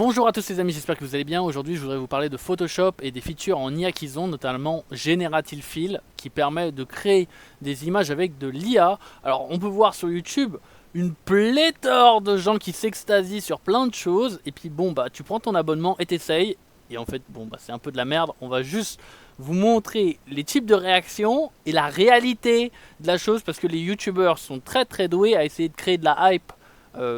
Bonjour à tous les amis, j'espère que vous allez bien. Aujourd'hui je voudrais vous parler de Photoshop et des features en IA qu'ils ont, notamment Generative Fill qui permet de créer des images avec de l'IA. Alors on peut voir sur YouTube une pléthore de gens qui s'extasient sur plein de choses, et puis bon bah tu prends ton abonnement et t'essayes, et en fait bon bah c'est un peu de la merde. On va juste vous montrer les types de réactions et la réalité de la chose, parce que les youtubeurs sont très doués à essayer de créer de la hype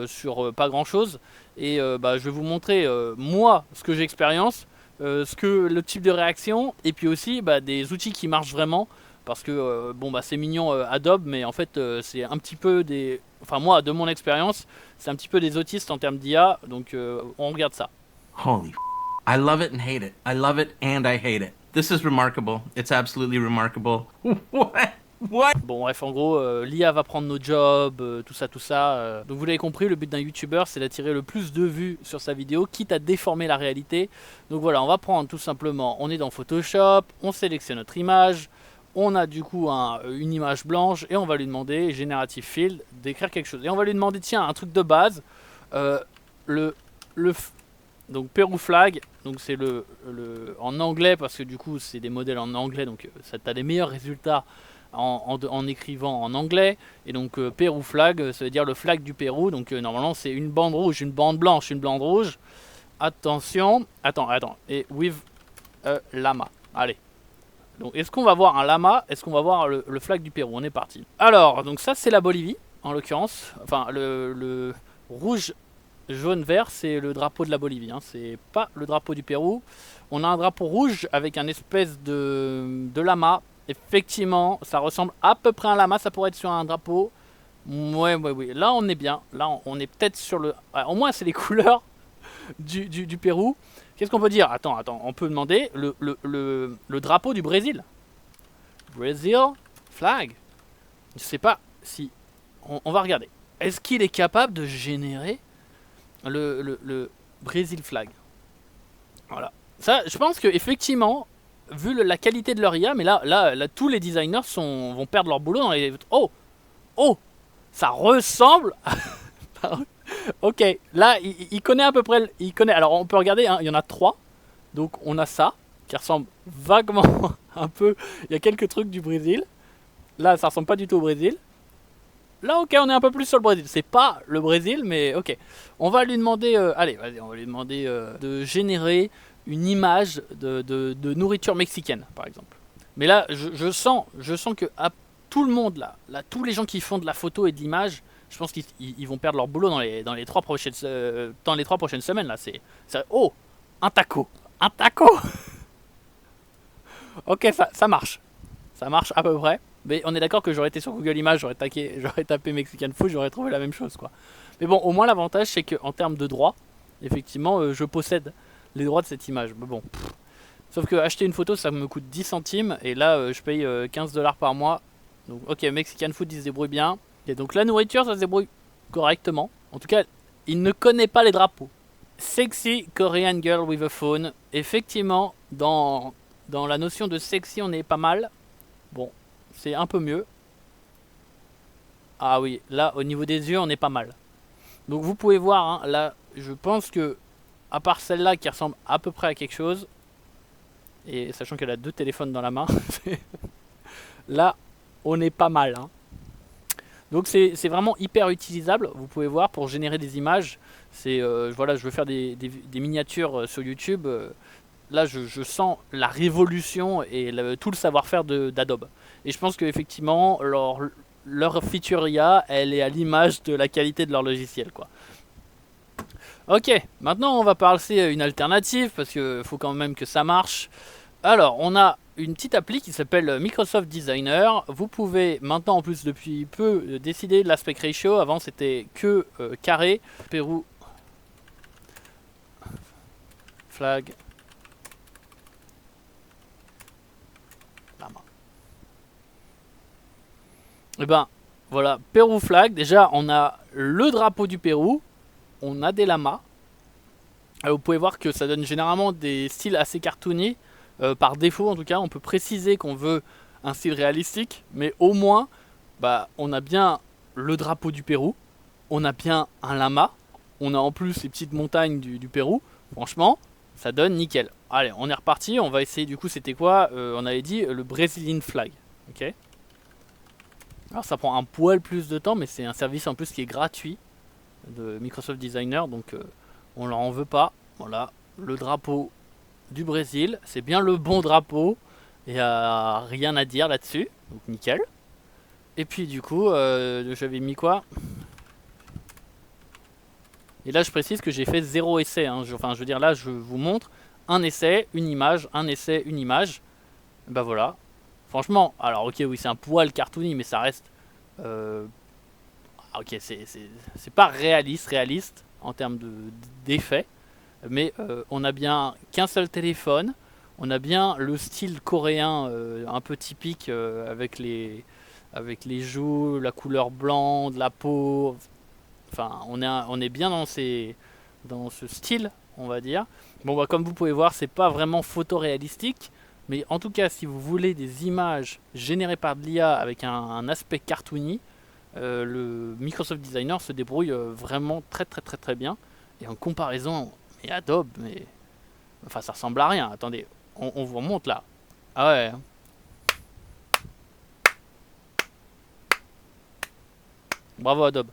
sur pas grand chose. Et bah, je vais vous montrer moi ce que j'expérience, le type de réaction, et puis aussi bah, des outils qui marchent vraiment, parce que bon bah c'est mignon Adobe, mais en fait c'est un petit peu des, enfin moi de mon expérience c'est un petit peu des autistes en termes d'IA, donc on regarde ça. Holy f***. I love it and hate it. I love it and I hate it. This is remarkable. It's absolutely remarkable. What? Bon bref, en gros l'IA va prendre nos jobs, tout ça. Donc vous l'avez compris, le but d'un youtubeur c'est d'attirer le plus de vues sur sa vidéo, quitte à déformer la réalité. Donc voilà, on va prendre tout simplement, on est dans Photoshop, on sélectionne notre image, on a du coup une image blanche, et on va lui demander, Generative Fill, d'écrire quelque chose. Et on va lui demander, tiens, un truc de base, donc Peru Flag, donc c'est en anglais, parce que du coup c'est des modèles en anglais, donc ça t'as des meilleurs résultats en écrivant en anglais. Et donc Peru Flag, ça veut dire le flag du Pérou. Donc normalement c'est une bande rouge, une bande blanche, une bande rouge. Attention, attends, et with a lama. Allez. Donc est-ce qu'on va voir un lama? Est-ce qu'on va voir le flag du Pérou? On est parti. Alors, donc ça c'est la Bolivie, en l'occurrence. Enfin, le rouge, jaune, vert, c'est le drapeau de la Bolivie, hein. C'est pas le drapeau du Pérou. On a un drapeau rouge avec un espèce de lama. Effectivement, ça ressemble à peu près à un lama, ça pourrait être sur un drapeau. Ouais. Là, on est bien. Là, on est peut-être sur le... Ouais, au moins, c'est les couleurs du Pérou. Qu'est-ce qu'on peut dire? Attends, on peut demander le drapeau du Brésil. Brazil flag. Je sais pas si... On va regarder. Est-ce qu'il est capable de générer le Brésil flag? Voilà. Ça, je pense que effectivement, vu la qualité de leur IA, mais là tous les designers vont perdre leur boulot dans les... Oh, ça ressemble. Ok, là il connaît à peu près, il connaît. Alors on peut regarder, hein, il y en a 3. Donc on a ça qui ressemble vaguement un peu. Il y a quelques trucs du Brésil. Là ça ressemble pas du tout au Brésil. Là ok, on est un peu plus sur le Brésil. C'est pas le Brésil, mais ok. On va lui demander, allez, vas-y, on va lui demander de générer une image de nourriture mexicaine, par exemple. Mais là, je sens que tout le monde, là, tous les gens qui font de la photo et de l'image, je pense qu'ils vont perdre leur boulot dans les 3 prochaines semaines. Là, oh, un taco. Ok, ça marche. Ça marche à peu près. Mais on est d'accord que j'aurais été sur Google Images, j'aurais tapé Mexican Food, j'aurais trouvé la même chose, quoi. Mais bon, au moins l'avantage c'est qu'en termes de droits, effectivement, je possède les droits de cette image. Mais bon, sauf que acheter une photo ça me coûte 10 centimes, et là je paye 15 $ par mois. Donc ok, Mexican Food il se débrouille bien. Et donc la nourriture ça se débrouille correctement. En tout cas, il ne connaît pas les drapeaux. Sexy Korean girl with a phone. Effectivement, dans la notion de sexy on est pas mal. Bon, c'est un peu mieux. Ah oui, là au niveau des yeux on est pas mal. Donc vous pouvez voir, hein, là je pense que, à part celle-là qui ressemble à peu près à quelque chose, et sachant qu'elle a 2 téléphones dans la main, là on est pas mal, hein. Donc c'est vraiment hyper utilisable, vous pouvez voir, pour générer des images. Voilà, je veux faire des miniatures sur YouTube. Là je sens la révolution et tout le savoir-faire d'Adobe. Et je pense qu'effectivement leur feature IA, elle est à l'image de la qualité de leur logiciel, quoi. Ok, maintenant on va passer à une alternative, parce qu'il faut quand même que ça marche. Alors, on a une petite appli qui s'appelle Microsoft Designer. Vous pouvez maintenant, en plus depuis peu, décider de l'aspect ratio. Avant c'était que carré. Pérou flag lama. Et ben voilà, Pérou flag. Déjà on a le drapeau du Pérou, on a des lamas. Alors, vous pouvez voir que ça donne généralement des styles assez cartoony. Par défaut en tout cas, on peut préciser qu'on veut un style réalistique, mais au moins bah, on a bien le drapeau du Pérou, on a bien un lama, On a en plus les petites montagnes du Pérou. Franchement, ça donne nickel. Allez, on est reparti. On va essayer, du coup, c'était quoi? On avait dit le Brazilian Flag. Ok. Alors ça prend un poil plus de temps, mais c'est un service en plus qui est gratuit de Microsoft Designer, donc on leur en veut pas. Voilà, le drapeau du Brésil, c'est bien le bon drapeau, il n'y a rien à dire là-dessus, donc nickel. Et puis du coup, j'avais mis quoi? Et là je précise que j'ai fait 0 essai, hein. Enfin je veux dire là je vous montre un essai, une image, un essai, une image. Bah voilà. Franchement, alors ok oui c'est un poil cartoony mais ça reste... ok c'est pas réaliste en termes d'effet. Mais on a bien qu'un seul téléphone. On a bien le style coréen un peu typique avec les joues, la couleur blanc, de la peau. Enfin, on est bien dans ce style, on va dire. Bon, bah, comme vous pouvez voir, c'est pas vraiment photoréalistique. Mais en tout cas, si vous voulez des images générées par de l'IA avec un aspect cartoony, le Microsoft Designer se débrouille vraiment très bien. Et en comparaison, et Adobe, mais enfin ça ressemble à rien. Attendez, on vous remonte là. Ah ouais. Bravo Adobe.